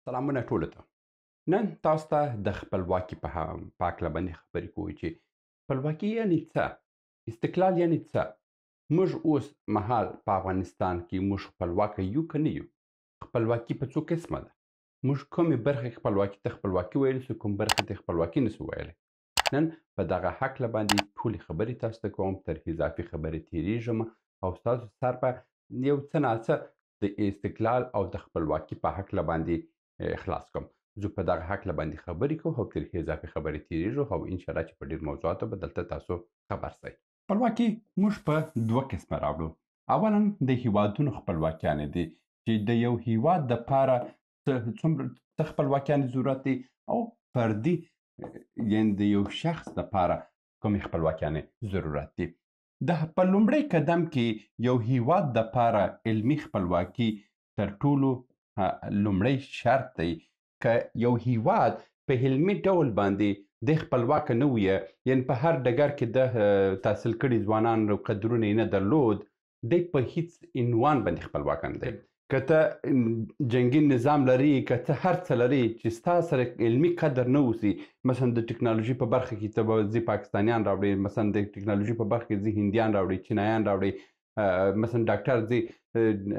سلامونه ټولو ته. نن تاسو ته د خپلواکي په هکله باندې خبرې کوو چې خپلواکي یعنې څه؟ استقلال یعنې څه؟ موږ اوس مهال په افغانستان کې موږ خپلواکه یو که نه یو؟ خپلواکي په څو قسمه ده؟ موږ کومې برخې خپلواکي ته خپلواکي ویلی سو، کوم برخې ته خپلواکي نسو ویلی؟ نن په دغه هکله باندې ټولې خبرې تاسو ته کوم، تر اضافي خبرې تېرېږم او ستاسو سر به یو څه ناڅه د استقلال او د خپلواکي په هکله باندې خلاص کوم. زه په دغه هکله باندې خبرې کوو او تر اضافي خبرې تېرېږو او انشاءالله چې په ډېر موضوعاتو به دلته تاسو خبر سئ. خپلواکي موږ په دوه قسمه راوړو. اولا د هیوادونو خپلواکیانې دي چې د یو هیواد دپاره څه خپلواکیانې ضرورت دی او فردي یعنې د یو شخص دپاره کومې خپلواکیانې ضرورت دي. په لومړی قدم کې یو هیواد دپاره علمي خپلواکي تر ټولو لومړی شرط دی. که یو هیواد په علمي ډول باندې د خپلواکه نه وي، یعنې په هر ډګر کې د تحصیل کړي ځوانان قدرونه یې نه درلود، دی په هیڅ عنوان باندې خپلواکه نه دی. که ته جنګي نظام لري، که ته هر څه لري چې ستا سره علمي قدر نه اوسي، مثلا د ټکنالوژي په برخه کې ته به ځي پاکستانیان راوړي، مثلا د ټکنالوژي په برخه کې ځي هندیان راوړي، چینایان راوړي، مثلا ډاکټر ځي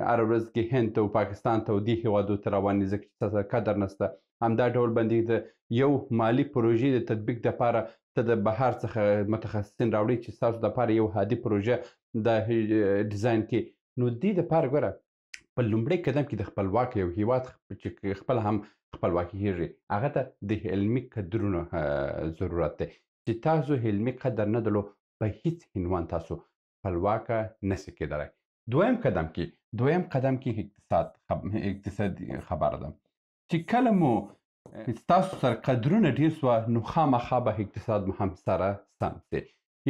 هره ورځ کې هند ته او پاکستان ته او دې هېوادو ته روانې، ځکه چې ستاسو قدر نشته. همدا ډول باندې د یو مالي پروژې د تطبیق دپاره ته د بهر څخه متخصصین راوړي چې ستاسو دپاره یو عادي پروژه د ډیزاین کړي. نو دې دپاره ګوره په لومړي قدم کې د خپلواک یو هیواد چې خپله هم خپلواکي کېږي، هغه ته د علمي قدرونو ضرورت دی. چې تاسو علمي قدر نه درلود، په هیڅ عنوان تاسو خپلواکه نسئ کېدلی. دویم قدم کې اقتصادي خبره ده چې کله مو ستاسو سره قدرونه ډېر سوه، نو خامخا به اقتصاد مو هم سره سم سي.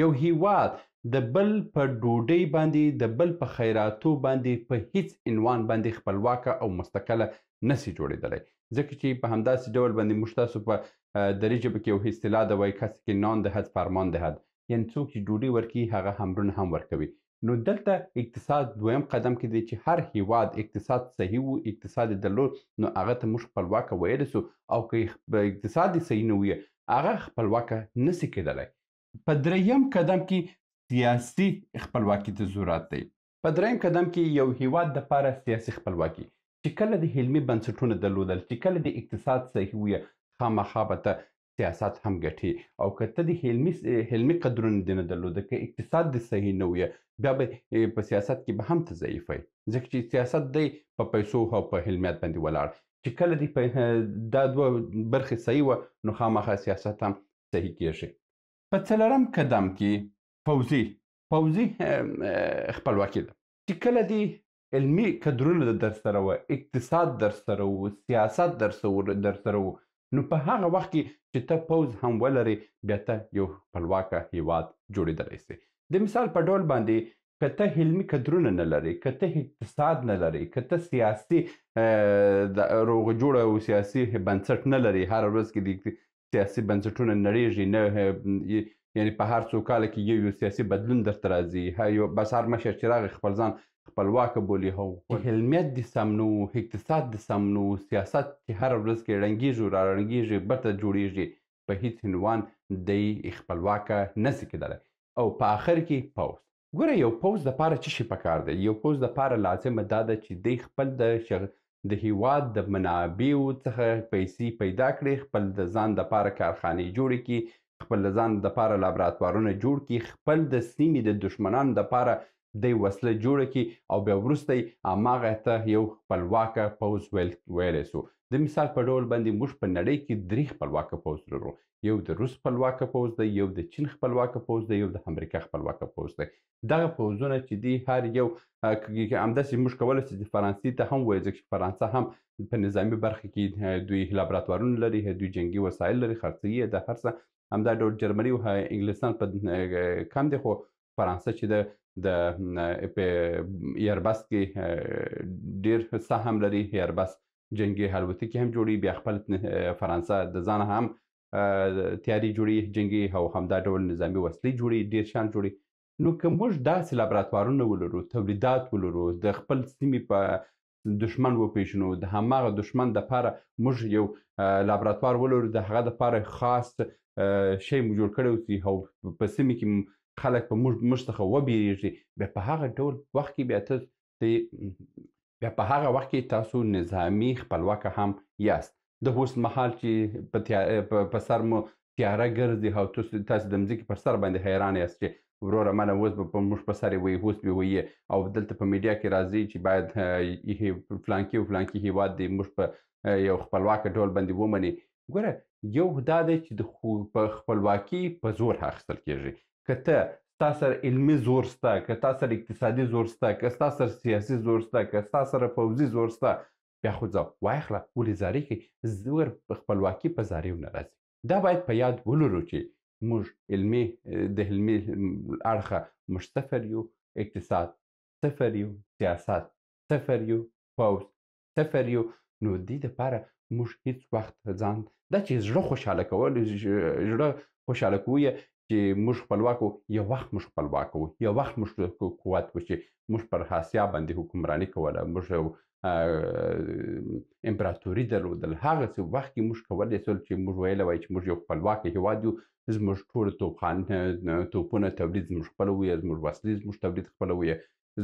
یو هیواد د بل په ډوډۍ باندې، د بل په خیراتو باندې په هیڅ عنوان باندې خپلواکه او مستقله نسي جوړېدلی، ځکه چې په همداسې ډول باندې موږ تاسو په دري ژبه کې یو اصطلاح ده، وایي کسی که نان دهد فرمان دهد، یعنې څوک چې ډوډۍ ورکوي هغه امرونه هم ورکوي. نو دلته اقتصاد دویم قدم کې دی چې هر هیواد اقتصاد صحیح و، اقتصاد یې درلود، نو هغه ته موږ خپلواکه ویلی سو. او که اقتصاد یې صحیح نه وي، هغه خپلواکه نسي کېدلی. په دریم قدم کې سیاسي خپلواکي ته ضرورت دی. په دریم قدم کې یو هیواد دپاره سیاسي خپلواکي چې کله د علمي بنسټونه درلودل، چې کله د اقتصاد صحیح وي، خامخا به ته سیاست هم ګټي. او که ته د علمي قدرونه دې نه درلوده، که اقتصاد دې صحیح نه وي، بیا به په سیاست کې به هم ته ضعیف وی، ځکه چې سیاست دی په پیسو او په علمیت باندې ولاړ. چې کله دې دا دوه برخې صحیح وه، نو خامخا سیاست هم صحیح کېږي. په څلورم قدم کې پوځي خپلواکي ده چې کله دې علمي قدرونه در سره وه، اقتصاد در سره و، سیاست در سره و، نو په هغه وخت کې چې ته پوځ هم ولرې، بیا ته یو خپلواکه هیواد جوړېدلی سي. د مثال په ډول باندې که ته علمي قدرونه نه لرې، که ته اقتصاد نه لرې، که ته سیاسي روغ جوړه او سیاسي بنسټ نه لرې، هره ورځ کې د سیاسي بنسټونه نړېږي نه، یعنې په هر څو کاله کې یو سیاسي بدلون درته راځي، بس هر مشر چې راغی خپل ځان خپلواکه بولي. علمیت دې سم نه و، اقتصاد دې سم نه و، سیاست چې هره ورځ کې ړنګېږي او راړنګېږي، بېرته جوړېږي، په هیڅ عنوان دی خپلواکه نسي کېدلی. او په آخر کې پوځ. ګوره یو پوځ دپاره څه شي پکار دی؟ یو پوځ دپاره لازمه دا ده چې دی خپل د هیواد د منابعو څخه پیسې پیدا کړي، خپل د ځان دپاره کارخانې جوړې کړي، خپل د ځان دپاره لابراتوارونه جوړ کړي، خپل د سیمې د دښمنانو دپاره دی وسله جوړه کړي، او بیا وروسته یې هماغه ته یو خپلواکه پوځ ویلی سو. د مثال په ډول باندې موږ په نړۍ کې 3 خپلواکه پوځ لرو. یو د روس خپلواکه پوځ دی، یو د چین خپلواکه پوځ دی، یو د امریکا خپلواکه پوځ دی. دغه پوځونه چې دي هر یو همداسې موږ کولی سو چې فرانسې ته هم ووایو، ځکه چې فرانسه هم په نظامي برخه کې دوی لابراتوارونه لري، دوی جنګي وسایل لري، خرڅوي یې د هر څه. همدا ډول جرمني او انګلستان په کم دی، خو فرانسه چې د ایربس کې ډېر سهم لري، ایربس جنګي الوتکې هم جوړوي، بیا خپل فرانسه د ځانه هم تیاري جوړي جنګي، او همدا ډول نظامي وسلې جوړي، ډېر شیان جوړي. نو که موږ داسې لابراتوارونه ولرو، تولیدات ولرو، د خپل سیمې په دشمن وپېژنو، د هماغه دشمن دپاره موږ یو لابراتوار ولرو، د هغه دپاره خاص شی مو جوړ کړی اوسي او په سیمې کې خلک په موږ څخه وبېرېږي، بیا په هغه ډول وخت کې بیا په هغه وخت کې تاسو نظامي خپلواکه هم یاست. د اوس مهال چې په سر مو تیاره ګرځي او تاسو د مځکې پر سر باندې حیران یاست چې وروره منه اوس به موږ په سر یې وایي، اوس به وایي، او دلته په میډیا کې راځي چې باید فلانکي او فلانکي هېواد دی موږ په یو خپلواکه ډول باندې ومني. ګوره یو دا دی چې په خپلواکي په زور اخیستل کېږي. که ستا سره علمي زور شته، که تا سره اقتصادي زور شته، که ستا سره سیاسي زور شته، که ستا سره پوځي زور شته، بیا خو ځه واخله، ولې زارۍ کوې؟ زور خپلواکي په زاریو نه راځي. دا باید په یاد ولرو چې موږ د علمي اړخه موږ صفر یو، اقتصاد صفر یو، سیاست صفر یو، پوځ صفر یو. نو دې دپاره موږ هېڅ وخت ځان دا چې زړه خوشحاله کوو چې موږ خپلواک وو، یو وخت موږ خپلواک وو، یو وخت موږ قوت و چې موږ پر آسیا باندې حکمراني کوله، موږ یو امپراتوري درلودل. هغسې وخت کې موږ کولی سول چې موږ ویلی وای چې موږ یو خپلواکه هېواد یو، زموږ ټول توپونه تولید زموږ خپله ویې، زموږ وسلې زموږ تولید خپله ویې،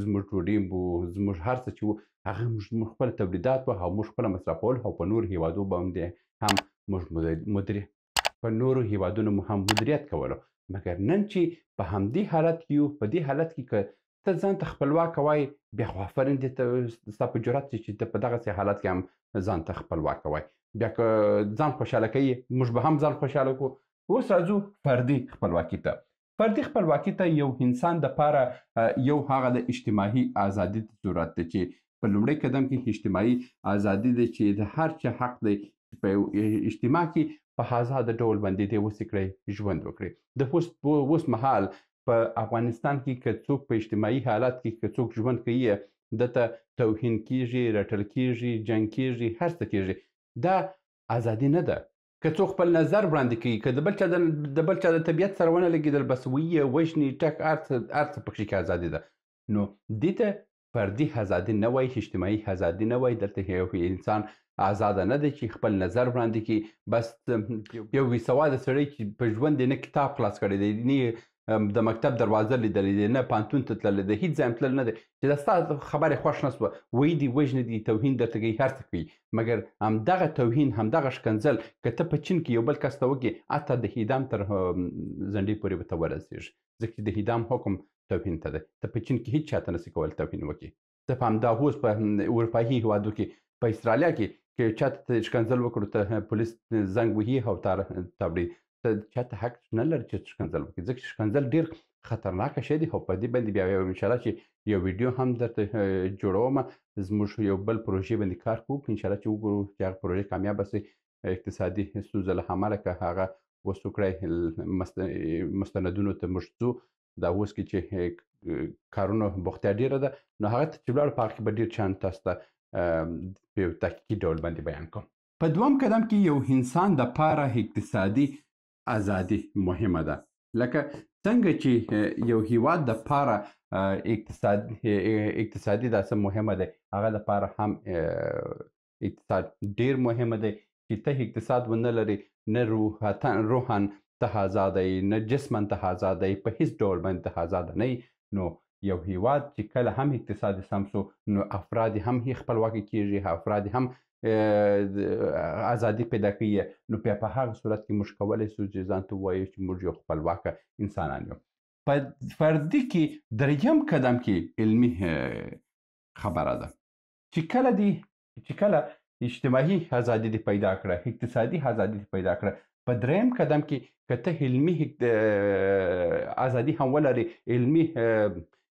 زموږ ډوډۍ مو، زموږ هر څه چې وو هغه زموږ خپل تولیدات وو او موږ خپله مصرفول، او په نورو هېوادو باندې هم موږ مدیریت کولو. مګر نن چې په همدې حالت کې یو، په دې حالت کې که ته ځان ته خپلواک وایې، بیا خو آفرین دې ته ستا په جرات دی چې ته په دغسې حالت کې هم ځان ته خپلواک وایې. بیا که ځان خوشحاله کوي، موږ به هم ځان خوشحاله کړو. اوس راځو فردي خپلواکي ته. فردي خپلواکي ته یو انسان دپاره یو هغه د اجتماعي ازادي ضرورت دی چې په لومړي قدم کې اجتماعي ازادي دی چې د هر چا حق دی په یو اجتماع کې په آزاده ډول باندې دی وسې کړی ژوند وکړي. د اوس مهال په افغانستان کې که څوک په اجتماعي حالت کې که څوک ژوند کوي، دته توهین کېږي، رټل کېږي، جنګ کېږي، هر څه کېږي. دا ازادي نه ده. که څوک خپل نظر وړاندې کوي، که د بل چا د طبیعت سره ونه لګېدل، بس ویې وژني، ټک هر څه پکښې کې ازادي ده. نو دې ته فردي ازادي نه وایي، اجتماعي ازادي نه وایي. دلته یو انسان آزاده نه دی چې خپل نظر وړاندې کړي. بس یو بېسواده سړی چې په ژوند یې نه کتاب خلاص کړی دی، نه د مکتب دروازه لیدلې دی، نه پوهنتون ته تللی دی، هېڅ ځای هم تللی نه دی، چې د ستا خبرې خوښ نه سوه، ویي دي، وژني دي، توهین درته کوي، هر څه کوي. مګر همدغه توهین، همدغه ښکنځل که ته په چین کې یو بل کس ته وکړې، حتی د اعدام تر زنډۍ پورې به ته ورسېږي، ځکه چې د اعدام حکم توهین ته دی. ته په چین کې هېڅ چاته نسي کولی توهین وکړي. ته په همدا اوس په اروپایي هېوادو کې، په استرالیا کې که چاته ته ښکنځل وکړو، ته پولیس زنګ وهي او تا وړي. ته چاته حق نه لري چې ښکنځل وکړي، ځکه چې ښکنځل ډېر خطرناکه شی دی. او په دې باندې بیا انشاءالله چې یو ویډیو هم درته جوړوم، زموږ یو بل پروژې باندې کار کوو، انشاءالله چې وګورو چې هغه پروژې کامیابه شي. اقتصادي ستونزه له امله که هغه اوس وکړی، مستندونو ته موږ ځو. دا اوس کې چې کارونو بوختیا ډېره ده، نو هغه ته چې ولاړو، په هغه کې به ډېر شیان تاسو ته په یو تحقیقي ډول باندې بیان کوم. په دوم قدم کې یو انسان دپاره اقتصادي ازادي مهمه ده. لکه څنګه چې یو هېواد دپاره اقتصادي داسې مهمه دی، هغه دپاره هم اقتصاد ډېر مهمه دی. چې ته اقتصاد ونه لرې، نه روحاً ته آزاده یې، نه جسماً ته آزاده یې، په هېڅ ډول باندې ته آزاده نه یې. نو یو هېواد چې کله هم اقتصاد سم سو، نو افراد هم خپلواکه کېږي، افراد هم ازادي پیدا کوي. نو بیا په هغه صورت کې موږ کولی سو چې ځان ته ووایو چې موږ یو خپلواکه انسانان یو. په فردي کې دریم قدم کې علمي خبره ده چې کله اجتماعي ازادي دې پیدا کړه، اقتصادي ازادي دې پیدا کړه، په دریم قدم کې که ته علمي ازادي هم ولرې،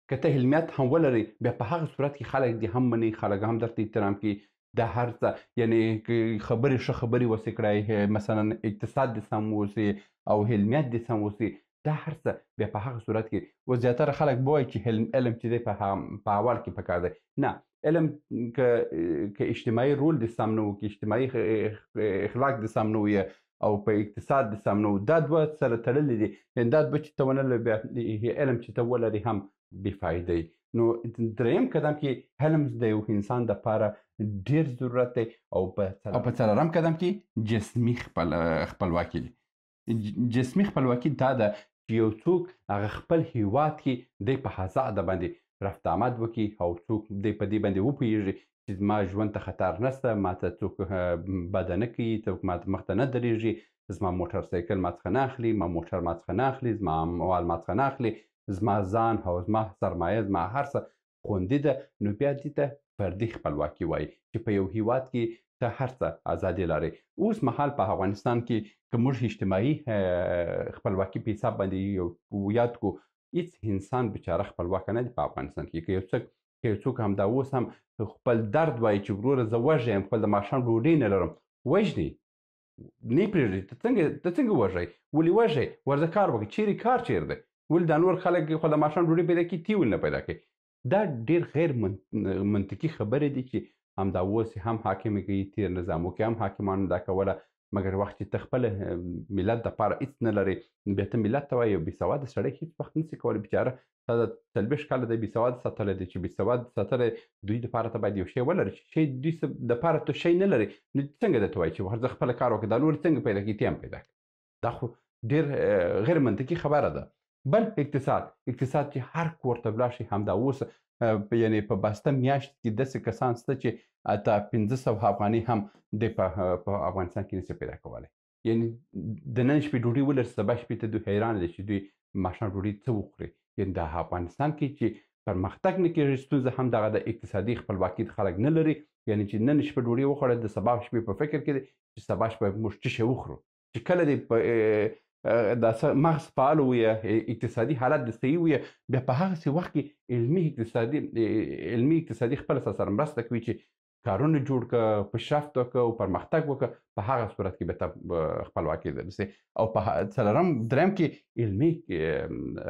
که ته علمیت هم ولرې، بیا په هغه صورت کې خلک دې هم مني، خلک هم درته احترام کوي. دا هر څه یعنې خبرې ښه خبرې وسې کړی، مثلا اقتصاد دې سم اوسي او علمیت دې سم اوسي، دا هر څه بیا په هغه صورت کې اوس زیاتره خلک به وایي چې علم چې دی په اول کې پکار دی. نه، علم که اجتماعي رول دې سم نه و، که اجتماعي اخلاق دې سم نه وي، او په اقتصاد دې سم نه و، دا دوه سره تړلي دي. دا دوه چې ته ونه لرې، بیا علم چې ته ولرې هم بې فایده وي. نو دریم قدم کې حلم د یو انسان دپاره ډېر ضرورت دی او په څلورم قدم کې جسمي خپلواکي دی. جسمي خپلواکي دا ده چې یو څوک هغه خپل هیواد کې دی په آزاده باندې رفت آمد وکړي او څوک دی په دې باندې وپوهېږي چې زما ژوند ته خطر نشته، ما ته څوک بده نه کوي، څوک ما مخ ته نه درېږي، زما موټر سایکل ما څخه نه اخلي، ما موټر ما څخه نه اخلي، زما مال ما څخه نه اخلي، زما ځان او زما سرمایه زما هر څه خوندي ده. نو بیا دې ته فردي خپلواکي وایي چې په یو هیواد کې ته هر څه ازادي لرې. اوس مهال په افغانستان کې که موږ اجتماعي خپلواکي په حساب باندې یاد کړو، هېڅ انسان بیچاره خپلواکه نه دی په افغانستان کې. که یو څوک همدا اوس هم خپل درد وایي چې وروره زه وږی یم، خپل د ماښام ډوډۍ نه لرم، وژني نه یې پرېږدي. ته څنګه وږی؟ ولې وږی؟ ورځه کار وکړه. چیرې کار چیرې دی؟ ولې دا نور خلک خو د ماښام ډوډۍ پیدا کوي، تی ولې نه پیدا کوي؟ دا ډېر غیر منطقي خبرې دي چې همدا اوس هم حاکم کوي. تېر نظامو کې هم حاکمانو دا کوله، مګر وخت چې ته خپل ملت دپاره هېڅ نه لرې، بیا ته ملت ته وایې یو بېسواده سړی هېڅ وخت نشي کولی بیچاره. تا د 40 کاله دی بېسواده ساتلی دی چې بېسواده ساتلی دوی دپاره ته باید یو شی ولري چې شی دوی دپاره ته شی نه لري، نو څنګه درته وایي چې ورځه خپله کار وکړه، دا نور څنګه پیدا کړي؟ ته هم پیدا کړه. دا خو ډېر غیر منطقي خبره ده. بل اقتصاد چې هر کور ته ولاړ شي همدا اوس یعنې په بسته میاشت کې داسې کسان شته چې اته 1500 افغانۍ هم دی په افغانستان کې نشي پیدا کولی. یعنې د نن شپې ډوډۍ ولري، سبا شپې ته دوی حیران دي چې دوی ماښام ډوډۍ څه وخوري. یعنې د افغانستان کې چې پرمختګ نه کېږي، ستونزه هم دغه د اقتصادي خپلواکي خلک نه لري. یعنې چې نن شپه ډوډۍ وخوړه، د سبا شپې په فکر کې دی چې سبا شپه موږ څه شی وخورو. چې کله دې دا مغز فعال وي، اقتصادي حالت د صحیح وي، بیا په هغسې وخت کې علمي اقتصادي خپله سره مرسته کوي چې کارونه جوړ کړه، پیشرفت وکړه او پرمختګ وکړه. په هغه صورت کې به ته خپلواکي درسې. او په دریم کې علمي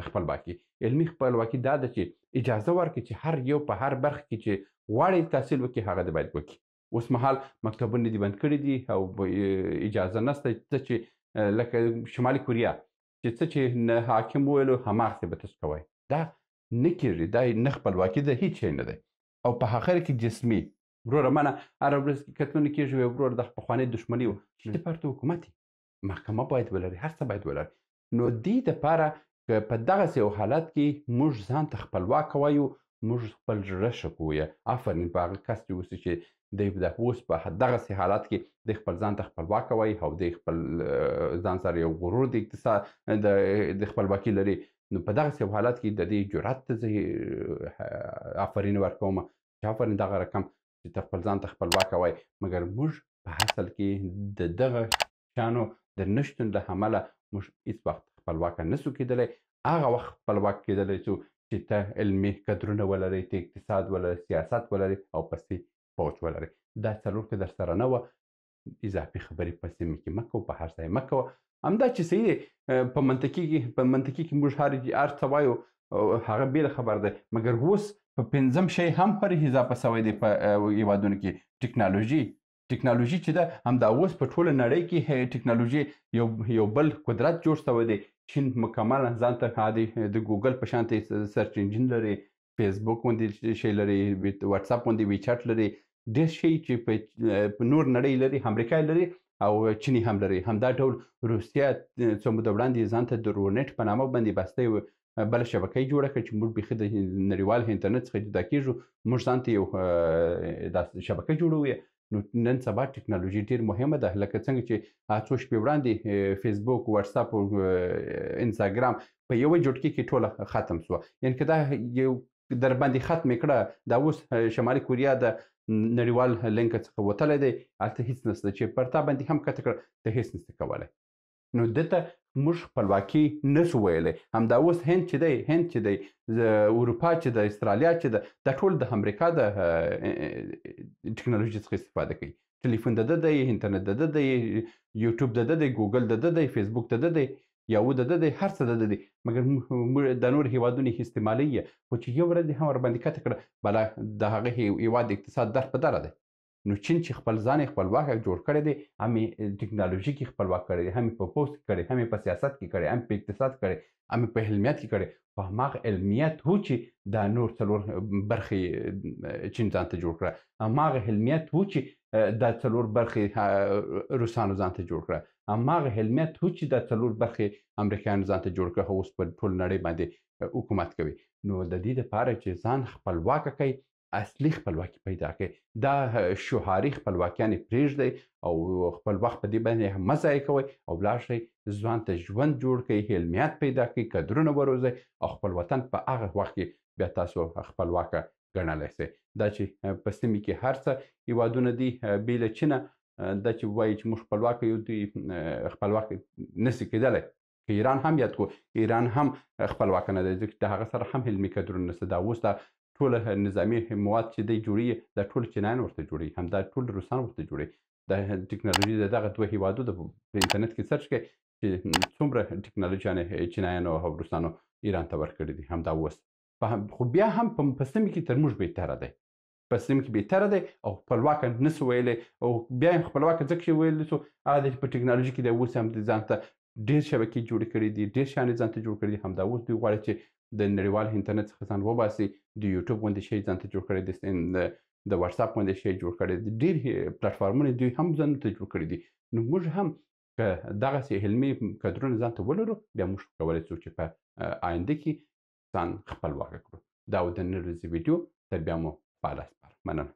خپلواکي. علمي خپلواکي دا ده چې اجازه ورکړي چې هر یو په هر برخه کې چې غواړي تحصیل وکړي هغه دې باید وکړي. اوس مهال مکتبونه دې بند کړي دي او اجازه نشته چې لکه شمالي کوریا چې څه چې حاکم وویلو هماغسې به تاسو کوئ. دا نه کېږي، دا نه خپلواکي ده، هېڅ شی نه دی. او په آخر کې جسمي وروره منه هره ورځ کتلونه کېږي، وی وروره د پخوانۍ دښمني وه چې دپاره حکومت محکمه باید ولري، هر څه باید ولري. نو دې دپاره که په دغسې یو حالت کې موږ ځان ته خپلواک وایو، موږ خپل زړه ښه کوو. آفرین په هغه کس چې اوس چې دی اوس په دغسې حالت کې دی خپل ځان ته خپلواک وایي او دی خپل ځان سره یو غرور د اقتصاد د خپلواکي لري. نو په دغسې یو حالت کې د دې جرأت ته زه آفرین ورکوم چې آفرین دغه رقم چې ته خپل ځان ته خپلواک وایي. مګر موږ په اصل کې د دغه شیانو د نشتون له امله موږ هېڅ وخت خپلواکه نسو کېدلی. هغه وخت خپلواک کېدلی څو چې ته علمي قدرونه ولرئ، ته اقتصاد ولرئ، سیاست ولرئ او پسې پوځ ولرئ. دا څلور که در سره نه وه، اضافي خبرې په سیمه کې مه کوه، په هر ځای مه کوه. همدا چې صحیح دی، په منطقي کې موږ هر څه وایو هغه بېله خبره دی. مګر اوس په 5م شی هم هر اضافه شوی دی په هېوادونو کې، ټکنالوژي چې ده همدا اوس په ټوله نړۍ کې ټکنالوژي یو بل قدرت جوړ شوی دی. چین مکمل ځان ته د ګوګل په شانتې سرچ انجن لري، فیسبوک غوندې شی لري، واتساپ غوندې ویچاټ لري، ډېر شی چې په نور نړۍ لري، امریکا لري او چیني هم لري. همدا ډول روسیه څو موده وړاندې ځان ته د رونېټ په نامه باندې بسته بله شبکه یې جوړه کړه چې موږ بیخي د نړیوال انټرنټ څخه جدا کېږو، موږ ځان ته یو داسې شبکه جوړوو. نو نن سبا ټکنالوژي ډېر مهمه ده. لکه څنګه چې څو شپې وړاندې فیسبوک، واتساپ او انستاګرام په یوه جوړکي کې ټوله ختم سوه. یعنې که دا یو در باندې ختم یې کړه، دا اوس شمالي کوریا د نړیوال لینک څخه وتلی دی، هلته هېڅ نشته چې پر تا باندې هم کته کړه، ته هېڅ نشته کولی. نو دته موږ خپلواکي نسو ویلی. همدا اوس هند چې دی، اروپا چې ده، استرالیا چې ده، دا ټول د امریکا د ټکنالوژي څخه استفاده کوي. ټلیفون د ده دی، انټرنټ د ده دی، یوټیوب د ده دی، ګوګل د ده دی، فیسبوک د ده دی، یاهو د ده دی، هر څه د ده دی. مګر د نور هېوادونو استعمالوي یې، خو چې یو ورځ دې هم ورباندې کته کړه، بله د هغه هېواد اقتصاد در په دره دی. نو چین چې خپل ځان یې خپلواک جوړ کړی دی، هم یې ټکنالوژي کې خپلواک کړی دی، هم یې په پوځ کې کړی، هم یې په سیاست کې کړی، هم په اقتصاد کړی، هم یې په علمیت کې کړی. په هماغه علمیت و چې دا نور څلور برخې چین ځان ته جوړ کړه. هماغه علمیت و چې دا څلور برخې روسانو ځان ته جوړ کړه. هماغه علمیت و چې دا څلور برخې امریکایانو ځان ته جوړ کړه، اوس په ټول نړۍ باندې حکومت کوي. نو د دې دپاره چې ځان خپلواکه کوي، اصلي خپلواکي پیدا کړئ. دا شعاري خپلواکیانې پرېږدئ او خپل وخت په دې باندې مه ضایع کوئ او ولاړ شئ ځوان ته ژوند جوړ کړئ، علمیت پیدا کړئ، قدرونه وروزئ او خپل وطن په هغه وخت کې بیا تاسو خپلواکه ګڼلی شئ. دا چې په سیمې کې هر څه هېوادونه دي بې له چینه، دا چې وایي چې موږ خپلواک یو، دوی خپلواک نسي کېدلی. که ایران هم یاد کړو، ایران هم خپلواکه نه دی، ځکه چې د هغه سره هم علمي کدرونه نشته. دا اوس دا ټوله نظامي مواد چې دی جوړوي، دا ټول چینایان ورته جوړوي، همدا ټول روسان ورته جوړوي. د ټکنالوژي د دغه دوه هېوادو په انټرنټ کې سرچ کړئ چې څومره ټکنالوژیانې چینایانو او روسانو ایران ته ورکړي دي. همدا اوس خو بیا هم په سیمې کې تر موږ بهتره دی، په سیمې کې بهتره دی او خپلواکه نسو ویلی. او بیا یې خپلواکه ځکه چې ویلی سو، هغه دی چې په ټکنالوژي کې دی اوس هم ځان ته ډېر شبکې جوړې کړي دي، ډېر شیان یې ځان ته جوړ کړي دي. همدا اوس دوی غواړي چې د نړیوال انټرنټ څخه ځان وباسي. د یوټیوب غوندې شی ځان ته جوړ کړی دی، د واتساپ غوندې شی جوړ کړی دی، ډېر پلټفارمونه دوی هم ځانو ته جوړ کړي دي. نو موږ هم که دغسې علمي کدرونه ځان ته ولرو، بیا موږ کولی شو چې په آینده کې ځان خپلواکه کړو. دا و د نن ورځې ویډیو. تر بیا مو په الله سپارم. مننه.